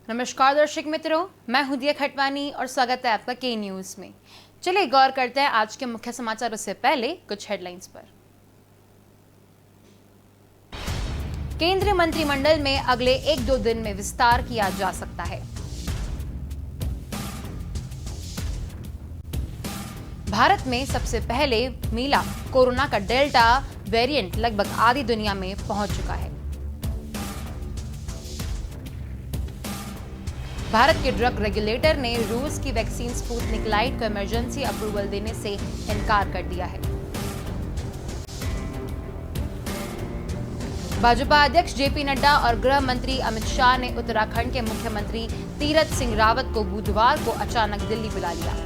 नमस्कार दर्शक मित्रों, मैं हूं दिया खटवानी और स्वागत है आपका के न्यूज में। चलिए गौर करते हैं आज के मुख्य समाचारों से पहले कुछ हेडलाइंस पर। केंद्रीय मंत्रिमंडल में अगले 1-2 दिन में विस्तार किया जा सकता है। भारत में सबसे पहले मिला कोरोना का डेल्टा वेरिएंट लगभग आधी दुनिया में पहुंच चुका है। भारत के ड्रग रेगुलेटर ने रूस की वैक्सीन स्पुतनिक लाइट को इमरजेंसी अप्रूवल देने से इनकार कर दिया है। भाजपा अध्यक्ष जेपी नड्डा और गृह मंत्री अमित शाह ने उत्तराखंड के मुख्यमंत्री तीरथ सिंह रावत को बुधवार को अचानक दिल्ली बुला लिया।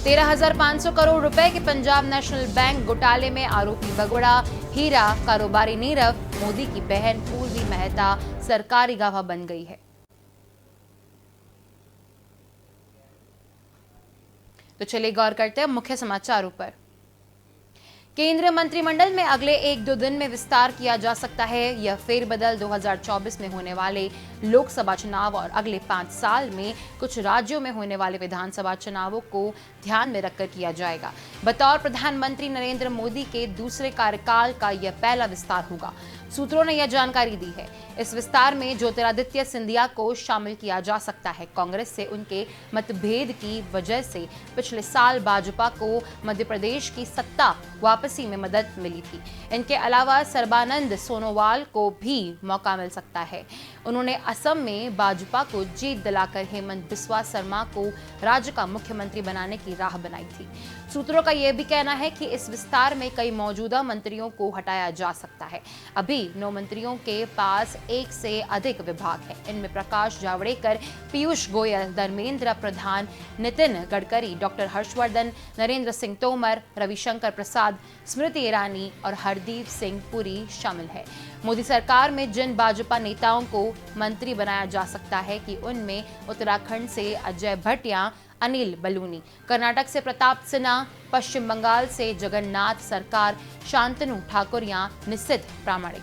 13,500 करोड़ रुपए के पंजाब नेशनल बैंक घोटाले में आरोपी भगोड़ा हीरा कारोबारी नीरव मोदी की बहन पूर्वी मेहता सरकारी गवाह बन गई है। तो चलिए गौर करते हैं मुख्य समाचारों पर। केंद्रीय मंत्रिमंडल में अगले 1-2 दिन में विस्तार किया जा सकता है। यह फेरबदल 2024 में होने वाले लोकसभा चुनाव और अगले 5 साल में कुछ राज्यों में होने वाले विधानसभा चुनावों को ध्यान में रखकर किया जाएगा। बतौर प्रधानमंत्री नरेंद्र मोदी के दूसरे कार्यकाल का यह पहला विस्तार होगा। सूत्रों ने यह जानकारी दी है। इस विस्तार में ज्योतिरादित्य सिंधिया को शामिल किया जा सकता है। कांग्रेस से उनके मतभेद की वजह से पिछले साल भाजपा को मध्य प्रदेश की सत्ता वापसी में मदद मिली थी। इनके अलावा सर्बानंद सोनोवाल को भी मौका मिल सकता है। उन्होंने असम में भाजपा को जीत दिलाकर हेमंत बिस्वा शर्मा को राज्य का मुख्यमंत्री बनाने की राह बनाई थी। सूत्रों का यह भी कहना है कि इस विस्तार में कई मौजूदा मंत्रियों को हटाया जा सकता है। अभी 9 मंत्रियों के पास 1 से अधिक विभाग है। इनमें प्रकाश जावड़ेकर, पीयूष गोयल, धर्मेंद्र प्रधान, नितिन गडकरी, डॉक्टर हर्षवर्धन, नरेंद्र सिंह तोमर, रविशंकर प्रसाद, स्मृति ईरानी और हरदीप सिंह पुरी शामिल है। मोदी सरकार में जिन भाजपा नेताओं को मंत्री बनाया जा सकता है कि उनमें उत्तराखंड से अजय भट्ट या अनिल बलूनी, कर्नाटक से प्रताप सिन्हा, पश्चिम बंगाल से जगन्नाथ सरकार, शांतनु ठाकुर या निशित प्रामाणिक।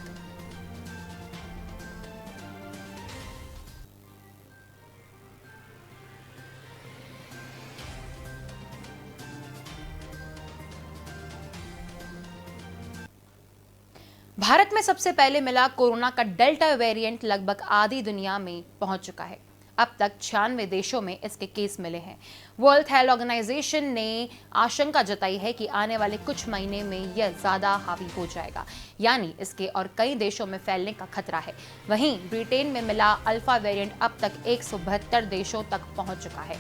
भारत में सबसे पहले मिला कोरोना का डेल्टा वेरिएंट लगभग आधी दुनिया में पहुंच चुका है। अब तक 96 देशों में इसके केस मिले हैं। वर्ल्ड हेल्थ ऑर्गेनाइजेशन ने आशंका जताई है कि आने वाले कुछ महीने में यह ज्यादा हावी हो जाएगा, यानी इसके और कई देशों में फैलने का खतरा है। वहीं ब्रिटेन में मिला अल्फा वेरिएंट अब तक 172 देशों तक पहुंच चुका है।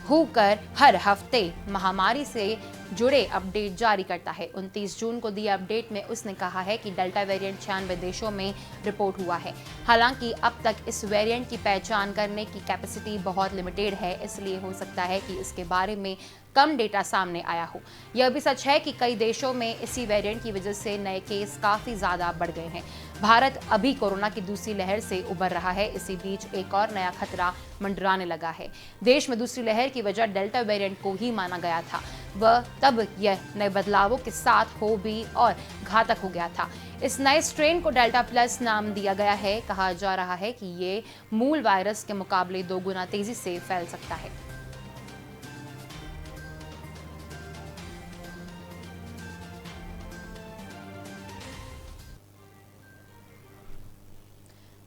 हुकर हर हफ्ते महामारी से जुड़े अपडेट जारी करता है। 29 जून को दिए अपडेट में उसने कहा है कि डेल्टा वेरिएंट 96 देशों में रिपोर्ट हुआ है। हालांकि अब तक इस वेरिएंट की पहचान करने की कैपेसिटी बहुत लिमिटेड है, इसलिए हो सकता है कि इसके बारे में कम डेटा सामने आया हो। यह भी सच है कि कई देशों में इसी वेरिएंट की वजह से नए केस काफी ज्यादा बढ़ गए हैं। भारत अभी कोरोना की दूसरी लहर से उबर रहा है। इसी बीच एक और नया खतरा मंडराने लगा है। देश में दूसरी लहर की वजह डेल्टा वेरिएंट को ही माना गया था। वह तब यह नए बदलावों के साथ हो भी और घातक हो गया था। इस नए स्ट्रेन को डेल्टा प्लस नाम दिया गया है। कहा जा रहा है कि ये मूल वायरस के मुकाबले 2 गुना तेजी से फैल सकता है।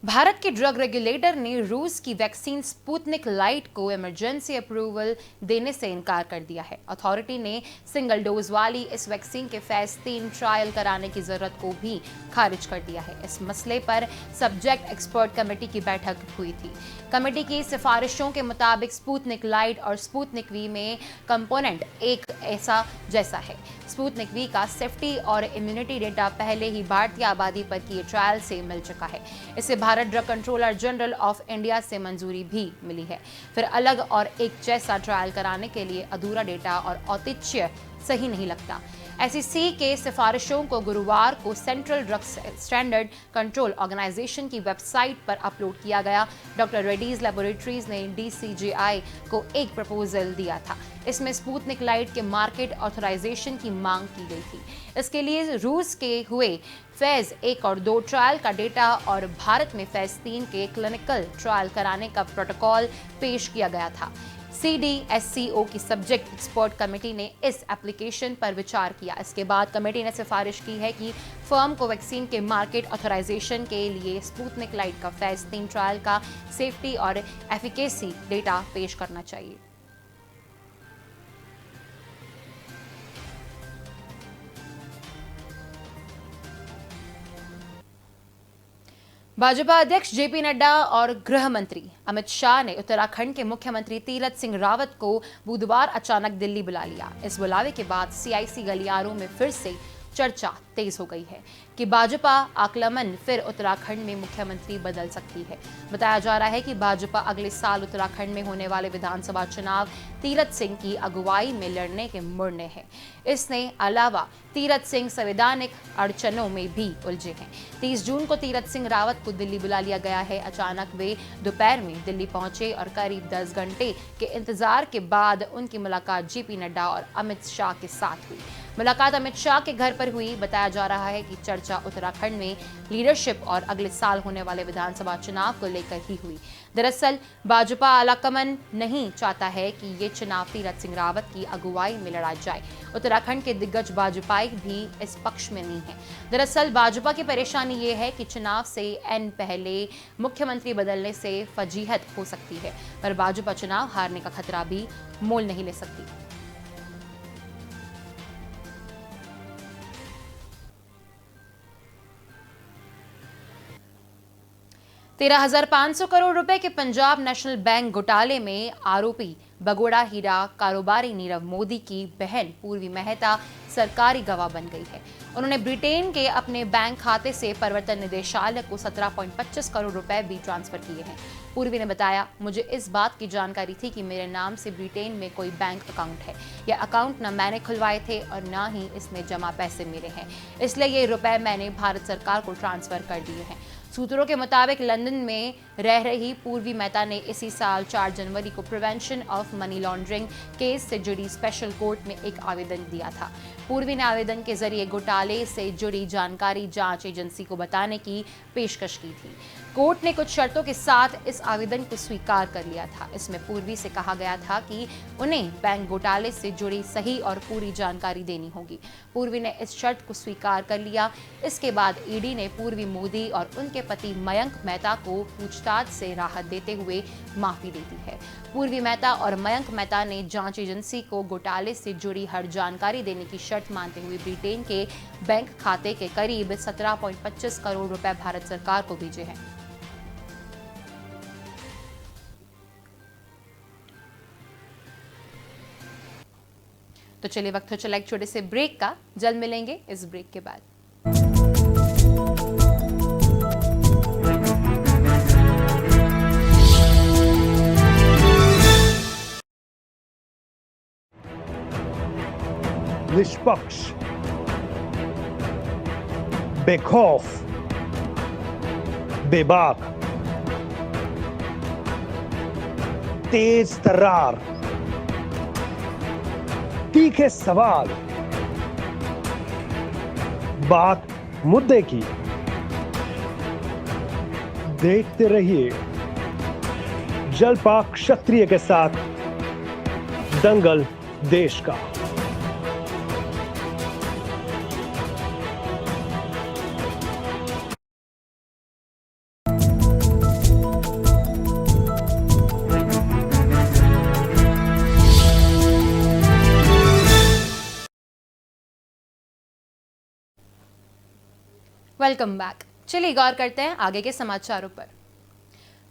भारत के ड्रग रेगुलेटर ने रूस की वैक्सीन स्पुतनिक लाइट को इमरजेंसी अप्रूवल देने से इनकार कर दिया है। अथॉरिटी ने सिंगल डोज वाली इस वैक्सीन के फेज 3 ट्रायल कराने की जरूरत को भी खारिज कर दिया है। इस मसले पर सब्जेक्ट एक्सपर्ट कमेटी की बैठक हुई थी। कमेटी की सिफारिशों के मुताबिक स्पुतनिक लाइट और स्पुतनिक वी में कंपोनेंट एक ऐसा जैसा है। स्पुतनिक वी का सेफ्टी और इम्यूनिटी डेटा पहले ही भारतीय आबादी पर किए ट्रायल से मिल चुका है। इसे Bharat drug controller general of India से मंजूरी भी मिली है। फिर अलग और एक जैसा ट्रायल कराने के लिए अधूरा डेटा और औचित्य सही नहीं लगता। एसईसी के सिफारिशों को गुरुवार को central drug standard control organisation की वेबसाइट पर अपलोड किया गया। डॉक्टर रेड्डीज लेबोरेटरीज ने डीसीजीआई को एक प्रपोजल दिया था। इसमें स्पुतनिक लाइट के मार्केट ऑथराइजेशन की मांग की गई थी। इसके लिए रूस के हुए फेज 1 और 2 ट्रायल का डेटा और भारत में फेज 3 के क्लिनिकल ट्रायल कराने का प्रोटोकॉल पेश किया गया था। CDSCO की सब्जेक्ट एक्सपर्ट कमेटी ने इस एप्लीकेशन पर विचार किया। इसके बाद कमेटी ने सिफारिश की है कि फर्म को वैक्सीन के मार्केट ऑथराइजेशन के लिए स्पुतनिक लाइट का फेज 3 ट्रायल का सेफ्टी और एफिकेसी डेटा पेश करना चाहिए। भाजपा अध्यक्ष जेपी नड्डा और गृह मंत्री अमित शाह ने उत्तराखंड के मुख्यमंत्री तीरथ सिंह रावत को बुधवार अचानक दिल्ली बुला लिया। इस बुलावे के बाद सियासी गलियारों में फिर से चर्चा तेज हो गई है कि भाजपा आक्लमन फिर उत्तराखंड में मुख्यमंत्री बदल सकती है। बताया जा रहा है कि भाजपा अगले साल उत्तराखंड में होने वाले विधानसभा चुनाव तीरथ सिंह की अगुवाई में लड़ने के मुड़ में है। इसने अलावा तीरथ सिंह संवैधानिक अड़चनों में भी उलझे हैं। 30 जून को तीरथ सिंह रावत को दिल्ली बुला लिया गया है। अचानक वे दोपहर में दिल्ली पहुंचे और करीब 10 घंटे के इंतजार के बाद उनकी मुलाकात जेपी नड्डा और अमित शाह के साथ हुई। मुलाकात अमित शाह के घर पर हुई। बताया जा रहा है कि चर्चा उत्तराखंड में लीडरशिप और अगले साल होने वाले विधानसभा चुनाव को लेकर ही हुई। दरअसल भाजपा आलाकमान नहीं चाहता है कि ये चुनाव तीरथ सिंह रावत की अगुवाई में लड़ा जाए। उत्तराखंड के दिग्गज भाजपाई भी इस पक्ष में नहीं है। दरअसल भाजपा की परेशानी ये है कि चुनाव से एन पहले मुख्यमंत्री बदलने से फजीहत हो सकती है, पर भाजपा चुनाव हारने का खतरा भी मोल नहीं ले सकती। ₹13,500 करोड़ रुपए के पंजाब नेशनल बैंक घोटाले में आरोपी बगोड़ा हीरा कारोबारी नीरव मोदी की बहन पूर्वी मेहता सरकारी गवाह बन गई है। उन्होंने ब्रिटेन के अपने बैंक खाते से प्रवर्तन निदेशालय को 17.25 करोड़ रुपए भी ट्रांसफर किए हैं। पूर्वी ने बताया, मुझे इस बात की जानकारी थी कि मेरे नाम से ब्रिटेन में कोई बैंक अकाउंट है। यह अकाउंट न मैंने खुलवाए थे और न ही इसमें जमा पैसे मेरे हैं, इसलिए ये रुपए मैंने भारत सरकार को ट्रांसफर कर दिए हैं। सूत्रों के मुताबिक लंदन में रह रही पूर्वी मेहता ने इसी साल 4 जनवरी को prevention of money laundering case से जुड़ी स्पेशल कोर्ट में एक आवेदन दिया था। पूर्वी ने आवेदन के जरिए घोटाले से जुड़ी जानकारी जांच एजेंसी को बताने की पेशकश की थी। कोर्ट ने कुछ शर्तों के साथ इस आवेदन को स्वीकार कर लिया था। इसमें पूर्वी से कहा गया था कि उन्हें बैंक घोटाले से जुड़ी सही और पूरी जानकारी देनी होगी। पूर्वी ने इस शर्त को स्वीकार कर लिया। इसके बाद ईडी ने पूर्वी मोदी और उनके पति मयंक मेहता को पूछताछ से राहत देते हुए माफी दे दी है। पूर्वी मेहता और मयंक मेहता ने जांच एजेंसी को घोटाले से जुड़ी हर जानकारी देने की शर्त मानते हुए ब्रिटेन के बैंक खाते के करीब 17.25 करोड़ रुपए भारत सरकार को भेजे हैं। तो चलिए वक्त हो चला एक छोटे से ब्रेक का। जल्द मिलेंगे इस ब्रेक के बाद। निष्पक्ष, बेखौफ, बेबाक, तेज तर्रार, तीखे सवाल, बात मुद्दे की। देखते रहिए जलपाक क्षत्रिय के साथ दंगल देश का। Welcome back. चलिए गौर करते हैं आगे के समाचारों पर।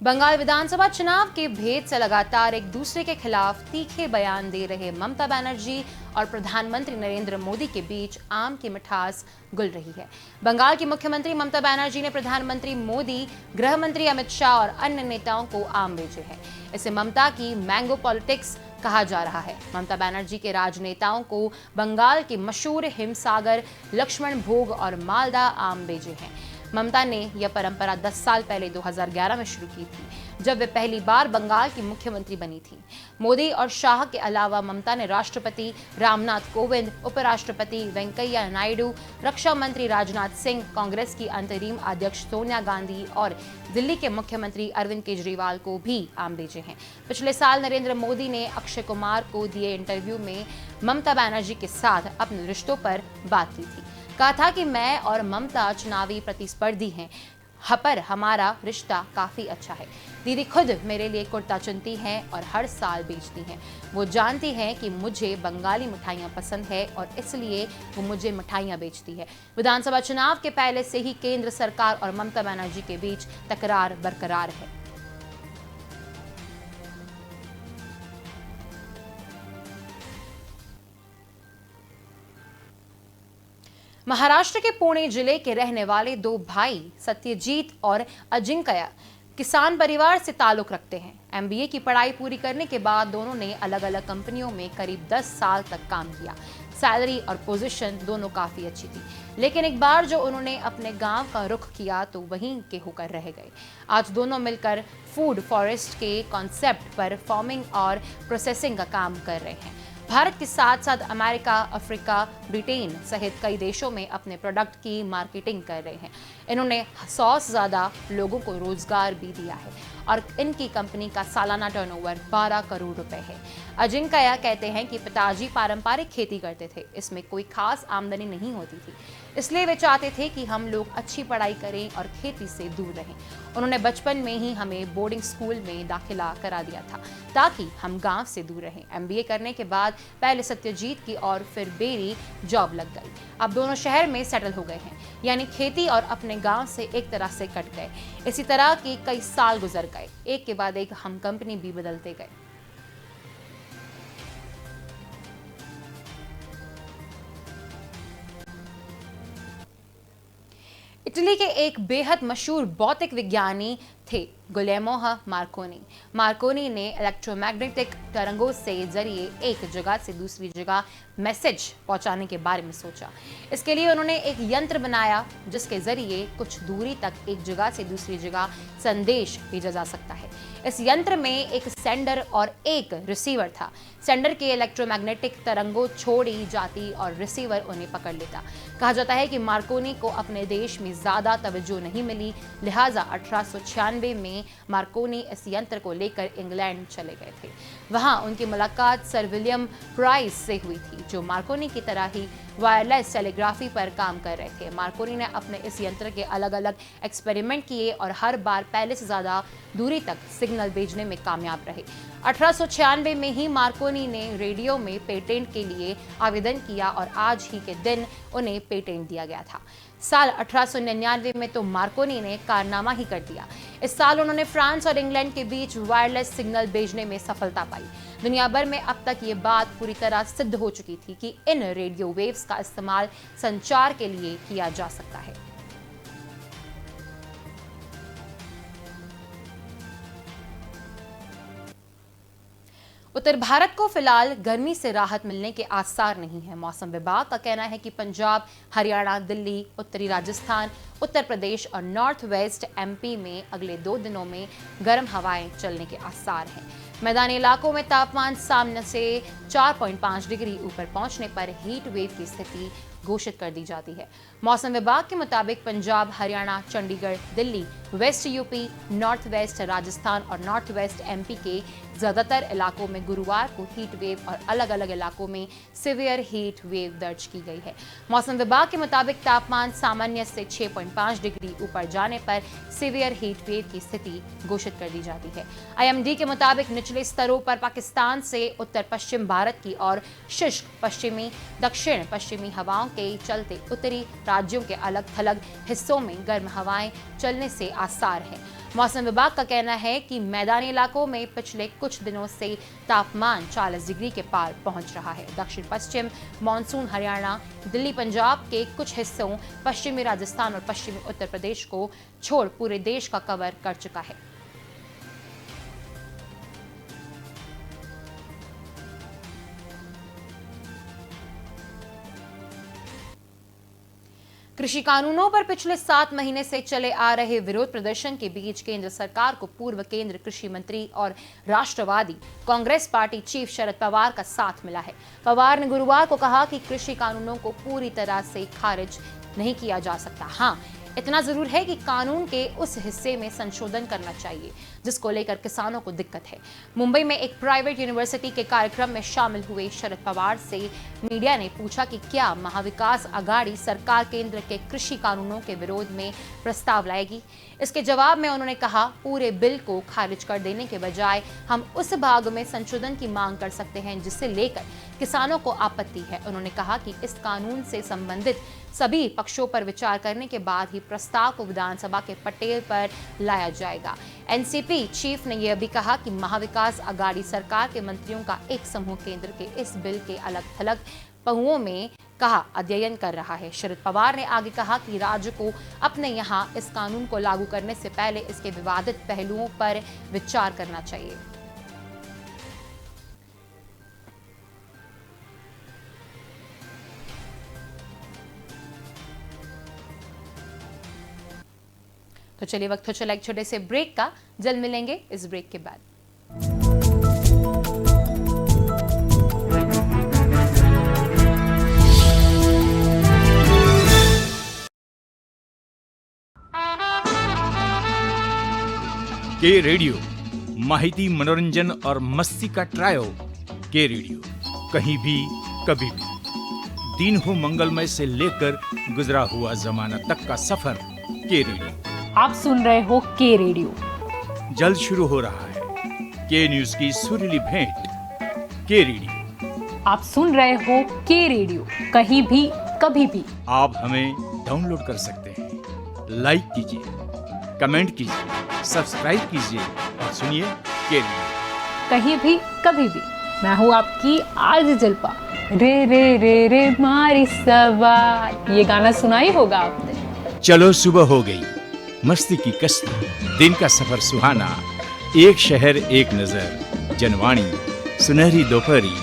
बंगाल विधानसभा चुनाव के भेद से लगातार एक दूसरे के खिलाफ तीखे बयान दे रहे ममता बनर्जी और प्रधानमंत्री नरेंद्र मोदी के बीच आम की मिठास घुल रही है। बंगाल की मुख्यमंत्री ममता बनर्जी ने प्रधानमंत्री मोदी, गृह मंत्री अमित शाह और अन्य नेताओं को आम भेजे हैं। इसे ममता की मैंगो पॉलिटिक्स कहा जा रहा है। ममता बनर्जी के राजनेताओं को बंगाल के मशहूर हिमसागर, लक्ष्मण भोग और मालदा आम भेजे हैं। ममता ने यह परंपरा 10 साल पहले 2011 में शुरू की थी, जब वे पहली बार बंगाल की मुख्यमंत्री बनी थी। मोदी और शाह के अलावा ममता ने राष्ट्रपति रामनाथ कोविंद, उपराष्ट्रपति वेंकैया नायडू, रक्षा मंत्री राजनाथ सिंह, कांग्रेस की अंतरिम अध्यक्ष सोनिया गांधी और दिल्ली के मुख्यमंत्री अरविंद केजरीवाल को भी आम भेजे हैं। पिछले साल नरेंद्र मोदी ने अक्षय कुमार को दिए इंटरव्यू में ममता बनर्जी के साथ अपने रिश्तों पर बात की थी। कहा था कि मैं और ममता चुनावी प्रतिस्पर्धी हैं, पर हमारा रिश्ता काफी अच्छा है। दीदी खुद मेरे लिए कुर्ता चुनती हैं और हर साल बेचती हैं। वो जानती हैं कि मुझे बंगाली मिठाइयाँ पसंद है और इसलिए वो मुझे मिठाइयाँ बेचती है। विधानसभा चुनाव के पहले से ही केंद्र सरकार और ममता बनर्जी के बीच तकरार बरकरार है। महाराष्ट्र के पुणे जिले के रहने वाले दो भाई सत्यजीत और अजिंक्य किसान परिवार से ताल्लुक रखते हैं। एमबीए की पढ़ाई पूरी करने के बाद दोनों ने अलग अलग कंपनियों में करीब 10 साल तक काम किया। सैलरी और पोजीशन दोनों काफी अच्छी थी, लेकिन एक बार जो उन्होंने अपने गांव का रुख किया तो वहीं के होकर रह गए। आज दोनों मिलकर फूड फॉरेस्ट के कॉन्सेप्ट पर फार्मिंग और प्रोसेसिंग का काम कर रहे हैं। भारत के साथ साथ अमेरिका, अफ्रीका, ब्रिटेन सहित कई देशों में अपने प्रोडक्ट की मार्केटिंग कर रहे हैं। इन्होंने 100 से ज्यादा लोगों को रोजगार भी दिया है और इनकी कंपनी का सालाना टर्नओवर 12 करोड़ रुपए है। अजिंक्य कहते हैं कि पिताजी पारंपरिक खेती करते थे, इसमें कोई खास आमदनी नहीं होती थी, इसलिए वे चाहते थे कि हम लोग अच्छी पढ़ाई करें और खेती से दूर रहें। उन्होंने बचपन में ही हमें बोर्डिंग स्कूल में दाखिला करा दिया था ताकि हम गांव से दूर रहें। एमबीए करने के बाद पहले सत्यजीत की और फिर मेरी जॉब लग गई। अब दोनों शहर में सेटल हो गए हैं, यानी खेती और अपने गांव से एक तरह से कट गए। इसी तरह के कई साल गुजर गए, एक के बाद एक हम कंपनी भी बदलते गए। इटली के एक बेहद मशहूर भौतिक विज्ञानी थे गुलेमो मार्कोनी। मार्कोनी ने इलेक्ट्रोमैग्नेटिक तरंगों से जरिए एक जगह से दूसरी जगह मैसेज पहुंचाने के बारे में सोचा। इसके लिए उन्होंने एक यंत्र बनाया जिसके जरिए कुछ दूरी तक एक जगह से दूसरी जगह संदेश भेजा जा सकता है। इस यंत्र में एक सेंडर और एक रिसीवर था। सेंडर के इलेक्ट्रोमैग्नेटिक तरंगों छोड़ी जाती और रिसीवर उन्हें पकड़ लेता। कहा जाता है कि मार्कोनी को अपने देश में ज्यादा तवज्जो नहीं मिली, लिहाजा 1896 में मार्कोनी इस यंत्र को लेकर इंग्लैंड चले गए थे। वहां उनकी मुलाकात सर विलियम प्राइस से हुई थी, जो मार्कोनी की तरह ही वायरलेस टेलीग्राफी पर काम कर रहे थे। मार्कोनी ने अपने इस यंत्र के अलग अलग एक्सपेरिमेंट किए और हर बार पहले से ज्यादा दूरी तक सिग्नल भेजने में कामयाब रहे। 1896 में ही मार्कोनी ने रेडियो में पेटेंट के लिए आवेदन किया और आज ही के दिन उन्हें पेटेंट दिया गया था। साल 1899 में तो मार्कोनी ने कारनामा ही कर दिया। इस साल उन्होंने फ्रांस और इंग्लैंड के बीच वायरलेस सिग्नल भेजने में सफलता पाई। दुनिया भर में अब तक ये बात पूरी तरह सिद्ध हो चुकी थी कि इन रेडियो वेव्स का इस्तेमाल संचार के लिए किया जा सकता है। उत्तर भारत को फिलहाल गर्मी से राहत मिलने के आसार नहीं है। मौसम विभाग का कहना है कि पंजाब, हरियाणा, दिल्ली, उत्तरी राजस्थान, उत्तर प्रदेश और नॉर्थ वेस्ट एमपी में अगले 2 दिनों में गर्म हवाएं चलने के आसार हैं। मैदानी इलाकों में तापमान सामान्य से 4.5 डिग्री ऊपर पहुंचने पर हीट वेव की स्थिति घोषित कर दी जाती है। मौसम विभाग के मुताबिक Punjab, Haryana, Chandigarh, Delhi, west UP, north west Rajasthan और नॉर्थ वेस्ट एमपी के ज्यादातर इलाकों में गुरुवार को हीट वेव और अलग अलग इलाकों में सिवियर हीट वेव दर्ज की गई है। मौसम विभाग के मुताबिक तापमान सामान्य से 6.5 डिग्री ऊपर जाने पर सिवियर हीट वेव की स्थिति घोषित कर दी जाती है। आईएमडी के मुताबिक निचले स्तरों पर पाकिस्तान से उत्तर पश्चिम भारत की ओर शुष्क पश्चिमी दक्षिण पश्चिमी हवाओं के चलते उत्तरी राज्यों के अलग थलग हिस्सों में गर्म हवाएं चलने से आसार है। मौसम विभाग का कहना है कि मैदानी इलाकों में पिछले कुछ दिनों से तापमान 40 डिग्री के पार पहुंच रहा है। दक्षिण पश्चिम मानसून हरियाणा, दिल्ली, पंजाब के कुछ हिस्सों, पश्चिमी राजस्थान और पश्चिमी उत्तर प्रदेश को छोड़ पूरे देश का कवर कर चुका है। कृषि कानूनों पर पिछले 7 महीने से चले आ रहे विरोध प्रदर्शन के बीच केंद्र सरकार को पूर्व केंद्र कृषि मंत्री और राष्ट्रवादी कांग्रेस पार्टी चीफ शरद पवार का साथ मिला है। पवार ने गुरुवार को कहा कि कृषि कानूनों को पूरी तरह से खारिज नहीं किया जा सकता। हाँ, इतना जरूर है कि कानून के उस हिस्से में संशोधन करना चाहिए जिसको लेकर किसानों को दिक्कत है। मुंबई में एक प्राइवेट यूनिवर्सिटी के कार्यक्रम में शामिल हुए शरद पवार से मीडिया ने पूछा कि क्या महाविकास आघाड़ी सरकार केंद्र के कृषि कानूनों के विरोध में प्रस्ताव लाएगी। इसके जवाब में उन्होंने कहा, पूरे बिल को खारिज कर देने के बजाय हम उस भाग में संशोधन की मांग कर सकते हैं जिसे लेकर किसानों को आपत्ति है। उन्होंने कहा कि इस कानून से संबंधित सभी पक्षों पर विचार करने के बाद ही प्रस्ताव को विधानसभा के पटेल पर लाया जाएगा। एनसीपी चीफ ने यह भी कहा कि महाविकास आघाड़ी सरकार के मंत्रियों का एक समूह केंद्र के इस बिल के अलग-थलग पहुओं में कहा अध्ययन कर रहा है। शरद पवार ने आगे कहा कि राज्य को अपने यहाँ इस कानून को लागू करने से पहले इसके विवादित पहलुओं पर विचार करना चाहिए। तो चलिए वक्त हो चला एक छोटे से ब्रेक का। जल्द मिलेंगे इस ब्रेक के बाद। के रेडियो माहिती, मनोरंजन और मस्ती का ट्रायो। के रेडियो कहीं भी कभी भी, दिन हो मंगलमय से लेकर गुजरा हुआ जमाना तक का सफर। के रेडियो आप सुन रहे हो के रेडियो। जल्द शुरू हो रहा है के न्यूज की सुरीली भेंट। के रेडियो आप सुन रहे हो के रेडियो, कहीं भी कभी भी। आप हमें डाउनलोड कर सकते हैं। लाइक कीजिए, कमेंट कीजिए, सब्सक्राइब कीजिए और सुनिए के रेडियो कहीं भी कभी भी। मैं हूँ आपकी आरजे जल्पा। रे रे रे रे मारी सवार, ये गाना सुना ही होगा आपने। चलो सुबह हो गई, मस्ती की कश्ती, दिन का सफर सुहाना, एक शहर एक नजर, जनवाणी, सुनहरी दोपहरी,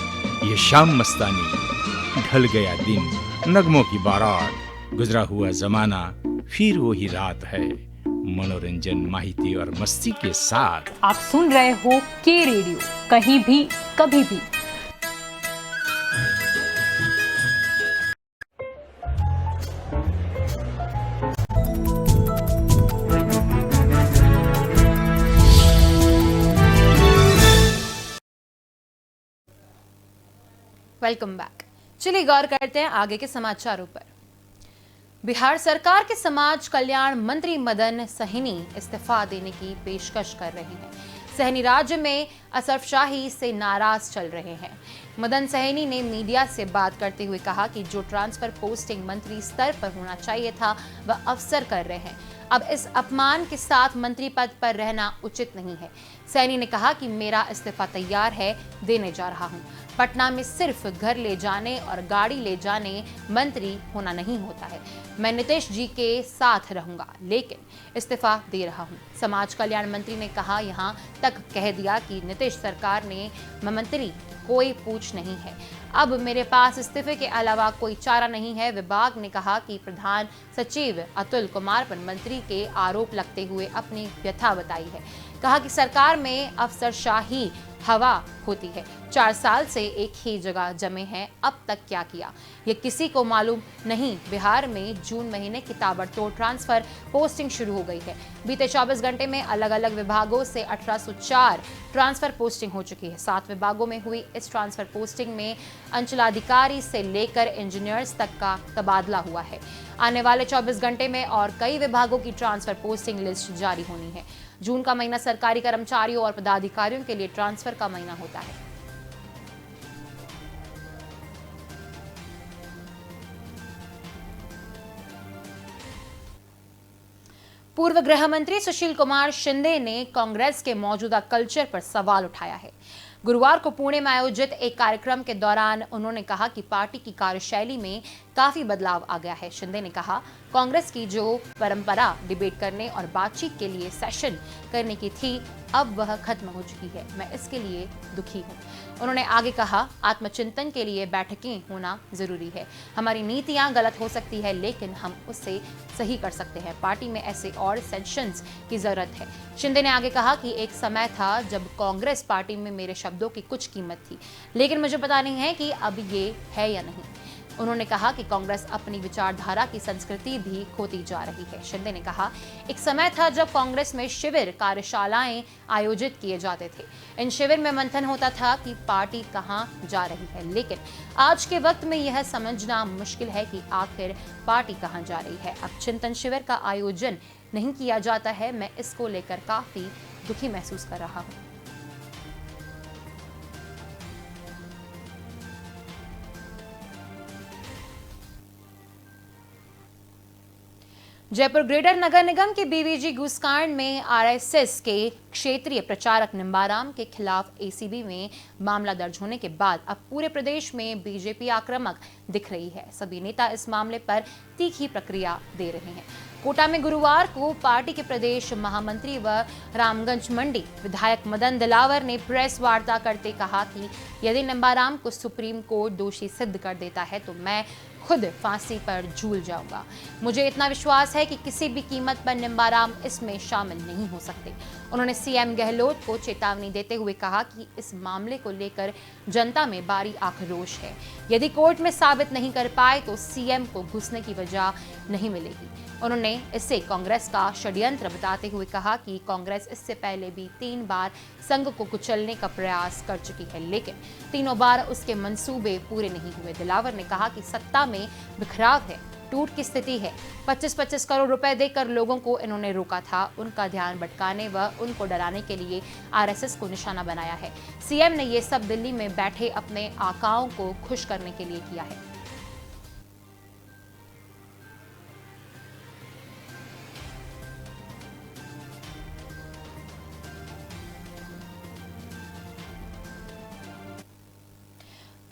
ये शाम मस्तानी, ढल गया दिन, नगमों की बारात, गुजरा हुआ जमाना, फिर वही रात है, मनोरंजन, माहिती और मस्ती के साथ। आप सुन रहे हो के रेडियो, कहीं भी कभी भी। Welcome back. चलिए गौर करते हैं आगे के समाचारों पर। बिहार सरकार के समाज कल्याण मंत्री मदन सहनी इस्तीफा देने की पेशकश कर रहे हैं। सहनी राज्य में असरफशाही से नाराज चल रहे हैं। मदन सहनी ने मीडिया से बात करते हुए कहा कि जो ट्रांसफर पोस्टिंग मंत्री स्तर पर होना चाहिए था वह अफसर कर रहे हैं। अब इस अपमान के साथ मंत्री पद पर रहना उचित नहीं है। सैनी ने कहा कि मेरा इस्तीफा तैयार है, देने जा रहा हूं। पटना में सिर्फ घर ले जाने और गाड़ी ले जाने मंत्री होना नहीं होता है। मैं नीतीश जी के साथ रहूंगा, लेकिन इस्तीफा दे रहा हूं। समाज कल्याण मंत्री ने कहा, यहां तक कह दिया कि नीतीश सरकार ने मंत्री कोई पूछ नहीं है। अब मेरे पास इस्तीफे के अलावा कोई चारा नहीं है। विभाग ने कहा कि प्रधान सचिव अतुल कुमार पर मंत्री के आरोप लगते हुए अपनी व्यथा बताई है। कहा कि सरकार में अफसरशाही हवा होती है। 4 साल से एक ही जगह जमे हैं, अब तक क्या किया ये किसी को मालूम नहीं। बिहार में जून महीने की ताबड़तोड़ ट्रांसफर पोस्टिंग शुरू हो गई है। बीते 24 घंटे में अलग अलग विभागों से 1804 ट्रांसफर पोस्टिंग हो चुकी है। 7 विभागों में हुई इस ट्रांसफर पोस्टिंग में अंचलाधिकारी से लेकर इंजीनियर्स तक का तबादला हुआ है। आने वाले 24 घंटे में और कई विभागों की ट्रांसफर पोस्टिंग लिस्ट जारी होनी है। जून का महीना सरकारी कर्मचारियों और पदाधिकारियों के लिए ट्रांसफर का महीना होता है। पूर्व गृह मंत्री सुशील कुमार शिंदे ने कांग्रेस के मौजूदा कल्चर पर सवाल उठाया है। गुरुवार को पुणे में आयोजित एक कार्यक्रम के दौरान उन्होंने कहा कि पार्टी की कार्यशैली में काफी बदलाव आ गया है। शिंदे ने कहा कांग्रेस की जो परंपरा डिबेट करने और बातचीत के लिए सेशन करने की थी, अब वह खत्म हो चुकी है। मैं इसके लिए दुखी हूँ। उन्होंने आगे कहा, आत्मचिंतन के लिए बैठकें होना जरूरी है। हमारी नीतियां गलत हो सकती है, लेकिन हम उससे सही कर सकते हैं। पार्टी में ऐसे और सेशंस की जरूरत है। शिंदे ने आगे कहा कि एक समय था जब कांग्रेस पार्टी में मेरे शब्दों की कुछ कीमत थी, लेकिन मुझे पता नहीं है कि अब ये है या नहीं। उन्होंने कहा कि कांग्रेस अपनी विचारधारा की संस्कृति भी खोती जा रही है। शिंदे ने कहा, एक समय था जब कांग्रेस में शिविर कार्यशालाएं आयोजित किए जाते थे। इन शिविर में मंथन होता था कि पार्टी कहां जा रही है, लेकिन आज के वक्त में यह समझना मुश्किल है कि आखिर पार्टी कहां जा रही है। अब चिंतन शिविर का आयोजन नहीं किया जाता है। मैं इसको लेकर काफी दुखी महसूस कर रहा हूं। जयपुर ग्रेटर नगर निगम के बीवीजी घूसकांड में आरएसएस के क्षेत्रीय प्रचारक निम्बाराम के खिलाफ एसीबी में मामला दर्ज होने के बाद अब पूरे प्रदेश में बीजेपी आक्रामक दिख रही है। सभी नेता इस मामले पर तीखी प्रतिक्रिया दे रहे हैं। कोटा में गुरुवार को पार्टी के प्रदेश महामंत्री व रामगंज मंडी विधायक मदन दिलावर ने प्रेस वार्ता करते कहा कि यदि निम्बाराम को सुप्रीम कोर्ट दोषी सिद्ध कर देता है तो मैं खुद फांसी पर झूल जाऊंगा। मुझे इतना विश्वास है कि किसी भी कीमत पर निम्बाराम इसमें शामिल नहीं हो सकते। उन्होंने सीएम गहलोत को चेतावनी देते हुए कहा कि इस मामले को लेकर जनता में भारी आक्रोश है। यदि कोर्ट में साबित नहीं कर पाए तो सीएम को घुसने की वजह नहीं मिलेगी। उन्होंने इसे कांग्रेस का षड्यंत्र बताते हुए कहा कि कांग्रेस इससे पहले भी 3 बार संघ को कुचलने का प्रयास कर चुकी है, लेकिन तीनों बार उसके मंसूबे पूरे नहीं हुए। दिलावर ने कहा कि सत्ता में बिखराव है, टूट की स्थिति है। 25-25 करोड़ रुपए देकर लोगों को इन्होंने रोका था। उनका ध्यान भटकाने व उनको डराने के लिए आरएसएस को निशाना बनाया है। सीएम ने ये सब दिल्ली में बैठे अपने आकाओं को खुश करने के लिए किया है।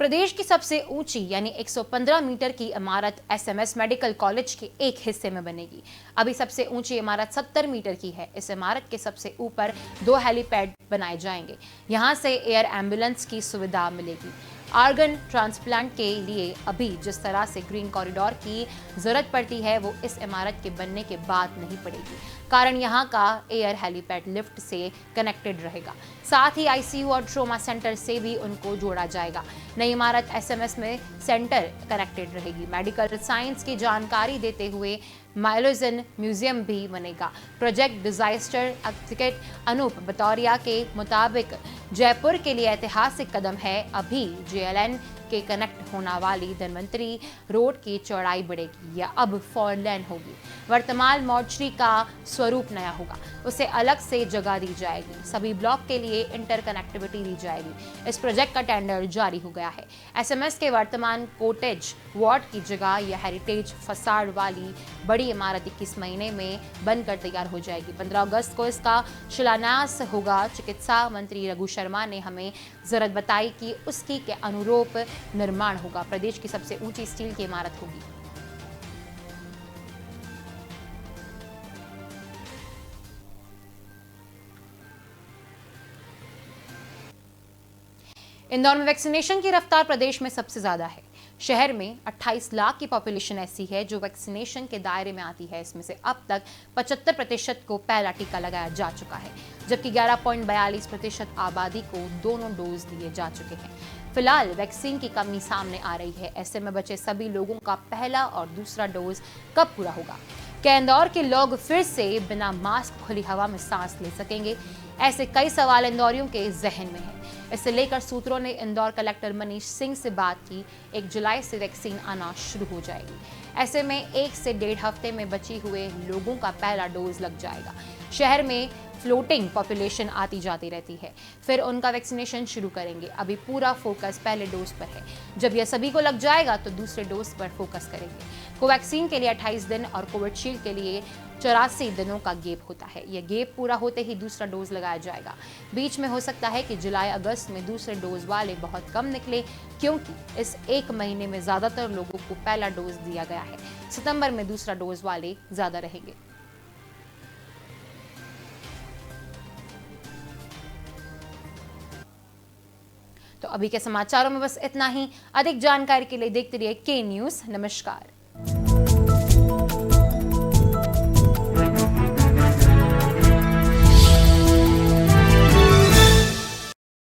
प्रदेश की सबसे ऊंची यानी 115 मीटर की इमारत एसएमएस मेडिकल कॉलेज के एक हिस्से में बनेगी। अभी सबसे ऊंची इमारत 70 मीटर की है। इस इमारत के सबसे ऊपर 2 हेलीपैड बनाए जाएंगे। यहां से एयर एम्बुलेंस की सुविधा मिलेगी। आर्गन ट्रांसप्लांट के लिए अभी जिस तरह से ग्रीन कॉरिडोर की जरूरत पड़ती है वो इस इमारत के बनने के बाद नहीं पड़ेगी, कारण यहाँ का एयर हेलीपैड लिफ्ट से कनेक्टेड रहेगा। साथ ही आईसीयू और ट्रोमा सेंटर से भी उनको जोड़ा जाएगा। नई इमारत एसएमएस में सेंटर कनेक्टेड रहेगी। मेडिकल साइंस की जानकारी देते हुए माइलोजन म्यूजियम भी बनेगा। प्रोजेक्ट डिजास्टर आर्किटेक्ट अनूप बतौरिया के मुताबिक जयपुर के लिए ऐतिहासिक कदम है। अभी जेएलएन के कनेक्ट होने वाली धनवंतरी रोड की चौड़ाई बढ़ेगी या अब 4 लेन होगी। वर्तमान मोर्चरी का स्वरूप नया होगा, उसे अलग से जगह दी जाएगी। सभी ब्लॉक के लिए इंटरकनेक्टिविटी दी जाएगी। इस प्रोजेक्ट का टेंडर जारी हो गया है। एसएमएस के वर्तमान कोटेज वार्ड की जगह यह हेरिटेज फसाड वाली बड़ी इमारत 21 महीने में बनकर तैयार हो जाएगी। 15 अगस्त को इसका शिलान्यास होगा। चिकित्सा मंत्री रघु शर्मा ने हमें जरूरत बताई कि उसकी के अनुरूप निर्माण होगा। प्रदेश की सबसे ऊंची स्टील की इमारत होगी। इंदौर में वैक्सीनेशन की रफ्तार प्रदेश में सबसे ज्यादा है। शहर में 28 लाख की पॉपुलेशन ऐसी है जो वैक्सीनेशन के दायरे में आती है। इसमें से अब तक 75% को पहला टीका लगाया जा चुका है, जबकि 11.42% आबादी को दोनों डोज दिए जा चुके हैं। फिलहाल वैक्सीन की कमी सामने आ रही है। ऐसे में बचे सभी लोगों का पहला और दूसरा डोज कब पूरा होगा? क्या इंदौर के लोग फिर से बिना मास्क खुली हवा में सांस ले सकेंगे? ऐसे कई सवाल इंदौरियों के जहन में है। इसे लेकर सूत्रों ने इंदौर कलेक्टर मनीष सिंह से बात की। 1 जुलाई से वैक्सीन आना शुरू हो जाएगी। ऐसे में 1 से 1.5 हफ्ते में बची हुए लोगों का पहला डोज लग जाएगा। शहर में फ्लोटिंग पॉपुलेशन आती जाती रहती है, फिर उनका वैक्सीनेशन शुरू करेंगे। अभी पूरा फोकस पहले डोज पर है। जब यह सभी को लग जाएगा तो दूसरे डोज पर फोकस करेंगे। कोवैक्सीन के लिए 28 दिन और कोविशील्ड के लिए 84 दिनों का गैप होता है। यह गैप पूरा होते ही दूसरा डोज लगाया जाएगा। बीच में हो सकता है कि जुलाई अगस्त में दूसरे डोज वाले बहुत कम निकले, क्योंकि इस एक महीने में ज्यादातर लोगों को पहला डोज दिया गया है। सितंबर में दूसरा डोज वाले ज्यादा रहेंगे। तो अभी के समाचारों में बस इतना ही। अधिक जानकारी के लिए देखते रहिए के न्यूज़। नमस्कार।